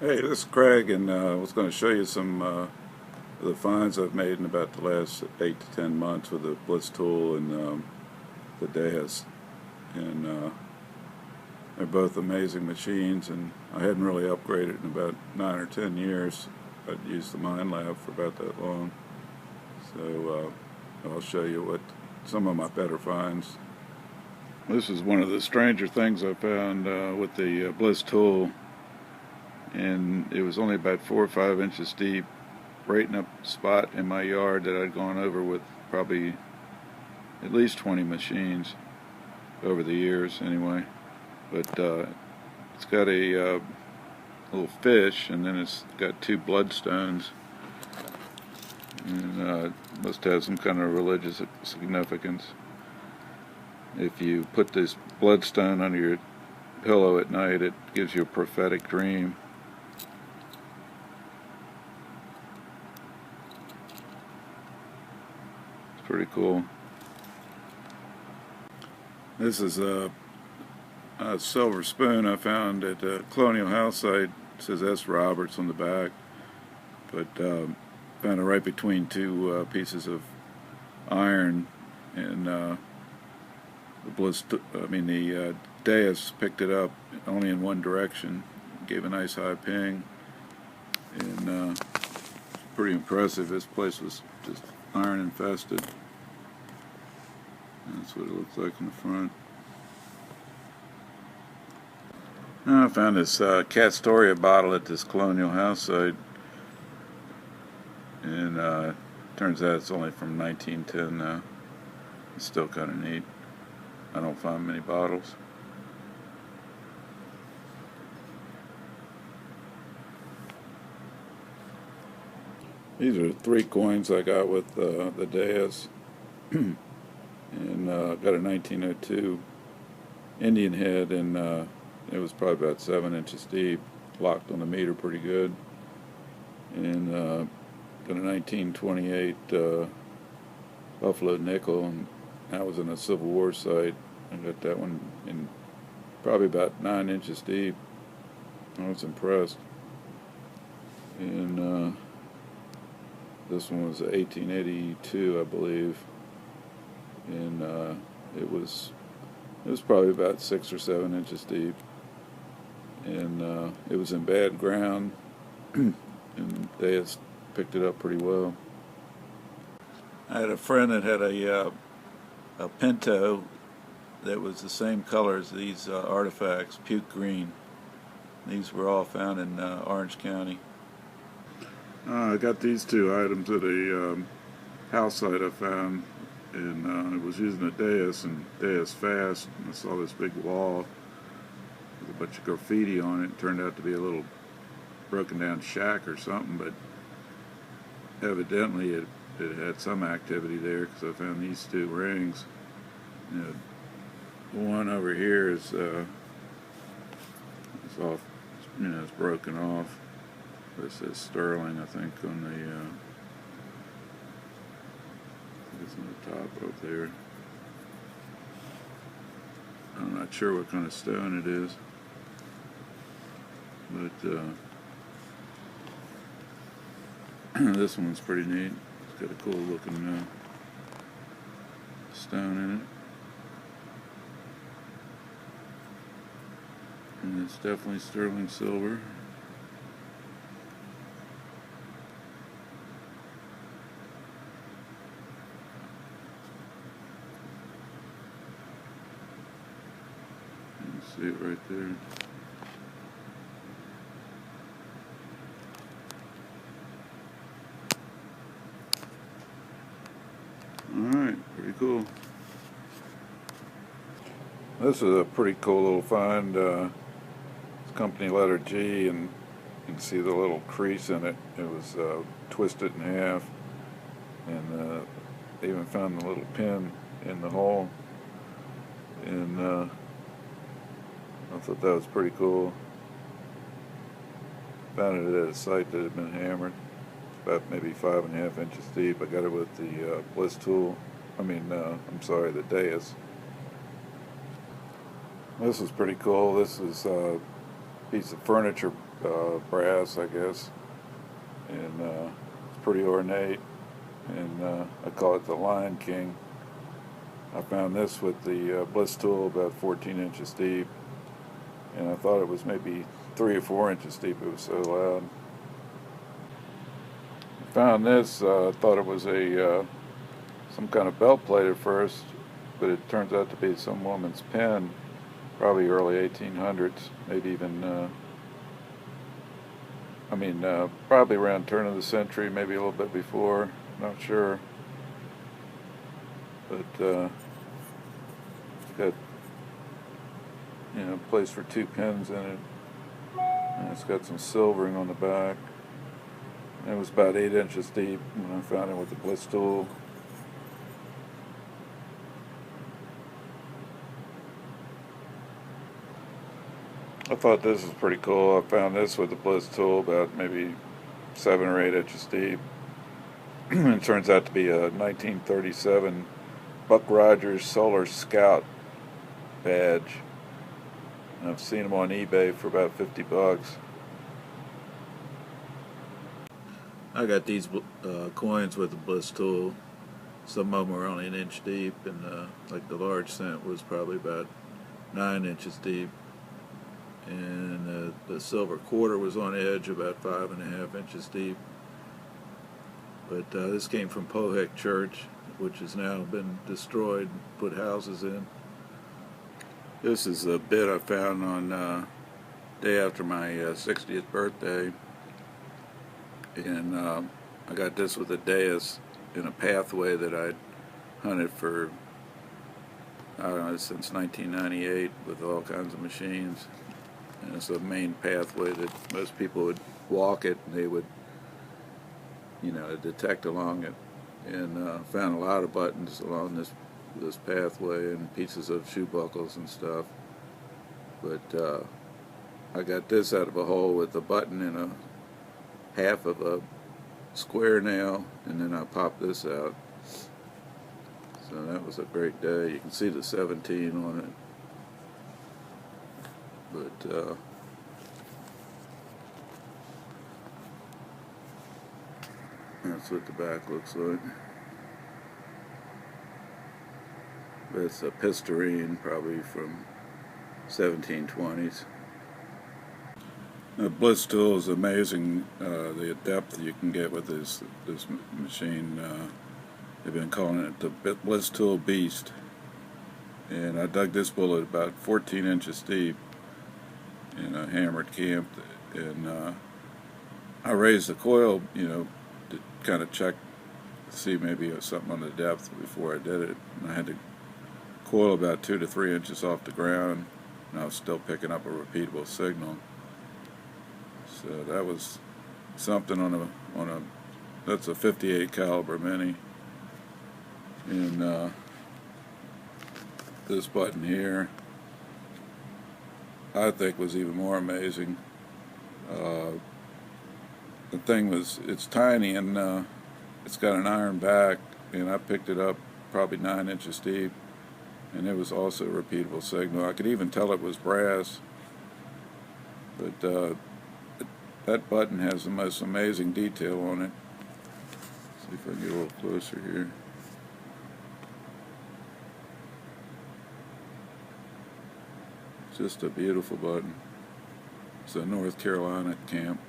Hey, this is Craig, and I was going to show you some of the finds I've made in about the last 8 to 10 months with the Blisstool and the Deus. And they're both amazing machines, and I hadn't really upgraded in about 9 or 10 years. I'd used the Mind Lab for about that long. So I'll show you what some of my better finds. This is one of the stranger things I found with the Blisstool. And it was only about 4 or 5 inches deep, right in a spot in my yard that I'd gone over with probably at least 20 machines over the years anyway. But it's got a little fish, and then it's got 2 bloodstones, and must have some kind of religious significance. If you put this bloodstone under your pillow at night, it gives you a prophetic dream. Pretty cool. This is a silver spoon I found at a Colonial House site. It says S. Roberts on the back, but found it right between 2 pieces of iron, and the Deus picked it up only in one direction, gave a nice high ping, and pretty impressive. This place was just iron infested. That's what it looks like in the front. Now I found this Castoria bottle at this Colonial House site, and turns out it's only from 1910 now. It's still kind of neat. I don't find many bottles. These are 3 coins I got with the Deus. And got a 1902 Indian head, and it was probably about 7 inches deep, locked on the meter pretty good. And got a 1928 Buffalo nickel, and that was in a Civil War site. I got that one in probably about 9 inches deep. I was impressed. And this one was 1882, I believe. And it was probably about 6 or 7 inches deep, and it was in bad ground, and they had picked it up pretty well. I had a friend that had a Pinto that was the same color as these artifacts, puke green. These were all found in Orange County. I got these 2 items at a house site I found. And I was using a Deus, and Deus fast, and I saw this big wall with a bunch of graffiti on it. It turned out to be a little broken down shack or something, but evidently it had some activity there, because I found these 2 rings. The one over here is it's off, it's broken off. This says sterling, I think, on the it's on the top up there. I'm not sure what kind of stone it is, but this one's pretty neat. It's got a cool looking stone in it, and it's definitely sterling silver. See it right there. Alright, pretty cool. This is a pretty cool little find. It's company letter G, and you can see the little crease in it. It was twisted in half, and they even found the little pin in the hole. And I thought that was pretty cool. Found it at a site that had been hammered, about maybe 5.5 inches deep. I got it with the Blisstool. The Deus. This is pretty cool. This is a piece of furniture brass, I guess, and it's pretty ornate, and I call it the Lion King. I found this with the Blisstool about 14 inches deep, and I thought it was maybe 3 or 4 inches deep. It was so loud. I found this, thought it was a some kind of belt plate at first, but it turns out to be some woman's pen, probably early 1800s, maybe even, probably around turn of the century, maybe a little bit before, not sure. But got, place for 2 pens in it, and it's got some silvering on the back. It was about 8 inches deep when I found it with the Blisstool. I thought this was pretty cool. I found this with the Blisstool about maybe 7 or 8 inches deep. It turns out to be a 1937 Buck Rogers Solar Scout badge. And I've seen them on eBay for about $50. I got these coins with the Blisstool. Some of them were only 1 inch deep, and like the large cent was probably about 9 inches deep. And the silver quarter was on edge about 5.5 inches deep. But this came from Pohick Church, which has now been destroyed, put houses in. This is a bit I found on day after my 60th birthday, and I got this with a Deus in a pathway that I'd hunted for, I don't know, since 1998 with all kinds of machines. And it's a main pathway that most people would walk it, and they would, detect along it. And found a lot of buttons along this pathway and pieces of shoe buckles and stuff. But I got this out of a hole with a button in a half of a square nail, and then I popped this out. So that was a great day. You can see the 17 on it. But that's what the back looks like. It's a pistarine, probably from 1720s. The Blisstool is amazing. The depth you can get with this machine. They've been calling it the Blisstool Beast. And I dug this bullet about 14 inches deep in a hammered camp, and I raised the coil, to kind of check, see maybe something on the depth before I did it. And I had to coil about 2 to 3 inches off the ground, and I was still picking up a repeatable signal. So that was something on a that's a 58 caliber mini. And this button here, I think, was even more amazing. The thing was, it's tiny, and it's got an iron back, and I picked it up probably 9 inches deep, and it was also a repeatable signal. I could even tell it was brass. But that button has the most amazing detail on it. Let's see if I can get a little closer here. Just a beautiful button. It's a North Carolina camp.